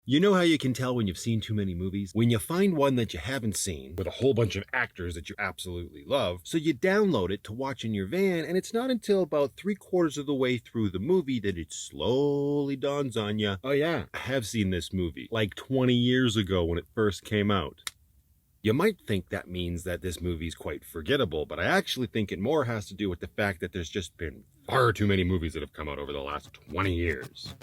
You know how you can tell when you've seen too many movies? When you find one that you haven't seen, with a whole bunch of actors that you absolutely love, so you download it to watch in your van, and it's not until about 3/4 of the way through the movie that it slowly dawns on you, oh yeah, I have seen this movie, like 20 years ago when it first came out. You might think that means that this movie's quite forgettable, but I actually think it more has to do with the fact that there's just been far too many movies that have come out over the last 20 years.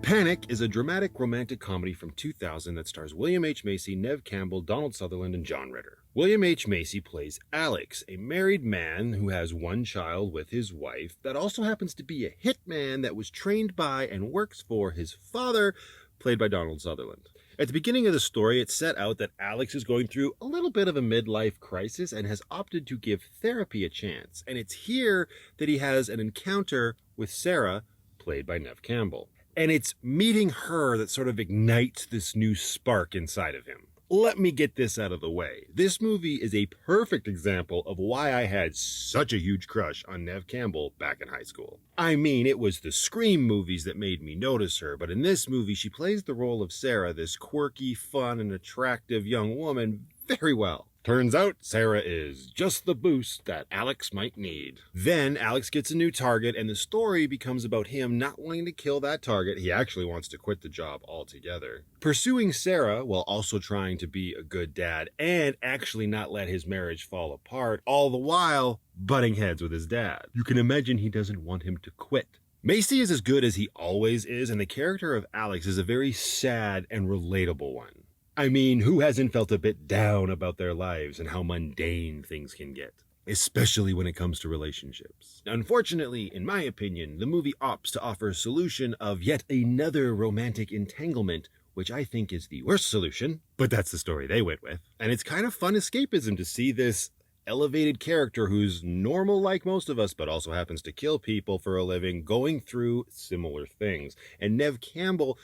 Panic is a dramatic romantic comedy from 2000 that stars William H. Macy, Neve Campbell, Donald Sutherland, and John Ritter. William H. Macy plays Alex, a married man who has one child with his wife that also happens to be a hitman that was trained by and works for his father, played by Donald Sutherland. At the beginning of the story, it's set out that Alex is going through a little bit of a midlife crisis and has opted to give therapy a chance. And it's here that he has an encounter with Sarah, played by Neve Campbell. And it's meeting her that sort of ignites this new spark inside of him. Let me get this out of the way. This movie is a perfect example of why I had such a huge crush on Neve Campbell back in high school. I mean, it was the Scream movies that made me notice her, but in this movie, she plays the role of Sarah, this quirky, fun, and attractive young woman, very well. Turns out Sarah is just the boost that Alex might need. Then Alex gets a new target, and the story becomes about him not wanting to kill that target. He actually wants to quit the job altogether. Pursuing Sarah while also trying to be a good dad and actually not let his marriage fall apart, all the while butting heads with his dad. You can imagine he doesn't want him to quit. Macy is as good as he always is, and the character of Alex is a very sad and relatable one. I mean, who hasn't felt a bit down about their lives and how mundane things can get? Especially when it comes to relationships. Unfortunately, in my opinion, the movie opts to offer a solution of yet another romantic entanglement, which I think is the worst solution, but that's the story they went with. And it's kind of fun escapism to see this elevated character who's normal like most of us, but also happens to kill people for a living, going through similar things. And Neve Campbell,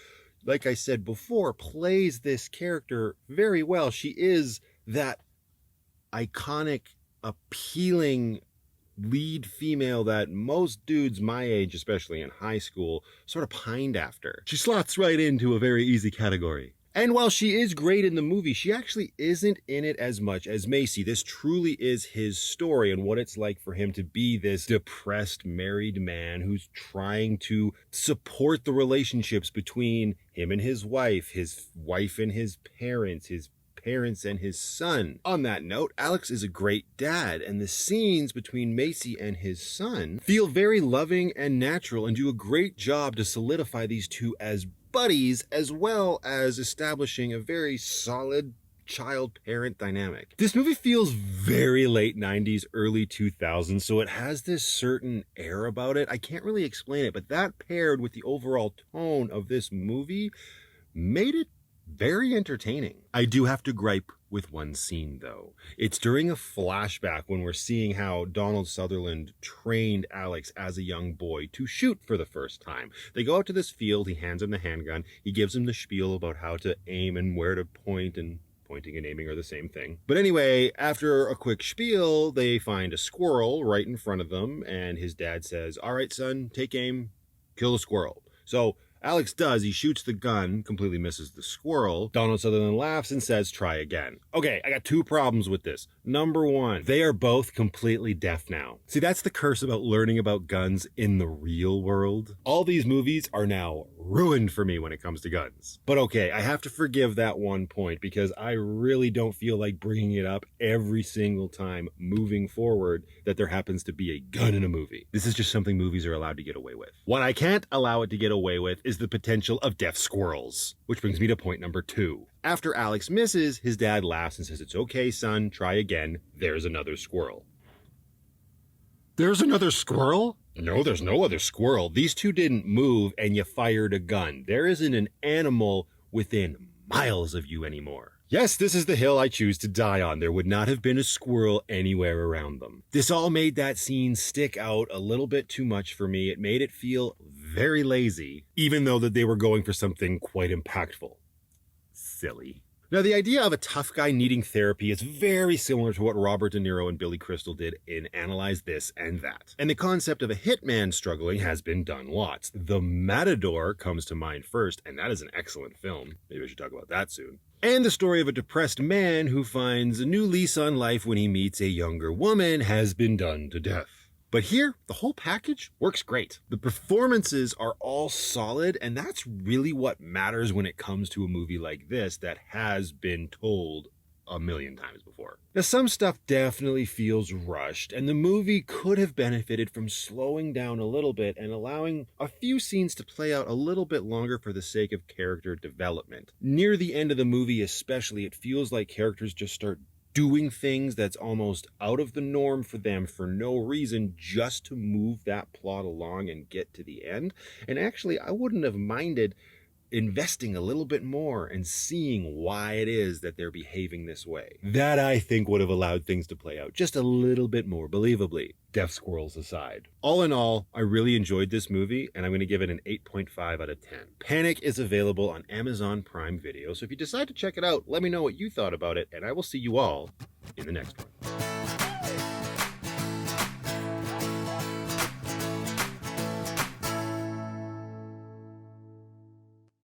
like I said before, plays this character very well. She is that iconic, appealing lead female that most dudes my age, especially in high school, sort of pined after. She slots right into a very easy category. And while she is great in the movie, she actually isn't in it as much as Macy. This truly is his story and what it's like for him to be this depressed married man who's trying to support the relationships between him and his wife and his parents and his son. On that note, Alex is a great dad, and the scenes between Macy and his son feel very loving and natural and do a great job to solidify these two as buddies, as well as establishing a very solid child-parent dynamic. This movie feels very late 90s, early 2000s, so it has this certain air about it. I can't really explain it, but that paired with the overall tone of this movie made it very entertaining. I do have to gripe with one scene, though. It's during a flashback when we're seeing how Donald Sutherland trained Alex as a young boy to shoot for the first time. They go out to this field, he hands him the handgun, he gives him the spiel about how to aim and where to point, and pointing and aiming are the same thing. But anyway, after a quick spiel, they find a squirrel right in front of them, and his dad says, "All right, son, take aim, kill the squirrel." So Alex does. He shoots the gun, completely misses the squirrel. Donald Sutherland laughs and says, "Try again." Okay, I got two problems with this. Number one, they are both completely deaf now. See, that's the curse about learning about guns in the real world. All these movies are now ruined for me when it comes to guns. But okay, I have to forgive that one point because I really don't feel like bringing it up every single time moving forward that there happens to be a gun in a movie. This is just something movies are allowed to get away with. What I can't allow it to get away with is the potential of deaf squirrels. Which brings me to point number 2. After Alex misses, his dad laughs and says, "It's okay, son, try again. There's another squirrel." There's another squirrel? No, there's no other squirrel. These two didn't move and you fired a gun. There isn't an animal within miles of you anymore. Yes, this is the hill I choose to die on. There would not have been a squirrel anywhere around them. This all made that scene stick out a little bit too much for me. It made it feel very lazy, even though that they were going for something quite impactful. Silly. Now, the idea of a tough guy needing therapy is very similar to what Robert De Niro and Billy Crystal did in Analyze This and That. And the concept of a hitman struggling has been done lots. The Matador comes to mind first, and that is an excellent film. Maybe we should talk about that soon. And the story of a depressed man who finds a new lease on life when he meets a younger woman has been done to death. But here, the whole package works great. The performances are all solid, and that's really what matters when it comes to a movie like this that has been told a million times before. Now, some stuff definitely feels rushed, and the movie could have benefited from slowing down a little bit and allowing a few scenes to play out a little bit longer for the sake of character development. Near the end of the movie especially, it feels like characters just start doing things that's almost out of the norm for them for no reason, just to move that plot along and get to the end. And actually, I wouldn't have minded investing a little bit more and seeing why it is that they're behaving this way. That, I think, would have allowed things to play out just a little bit more believably, deaf squirrels aside. All in all, I really enjoyed this movie, and I'm going to give it an 8.5 out of 10. Panic is available on Amazon Prime Video, so if you decide to check it out, let me know what you thought about it, and I will see you all in the next one.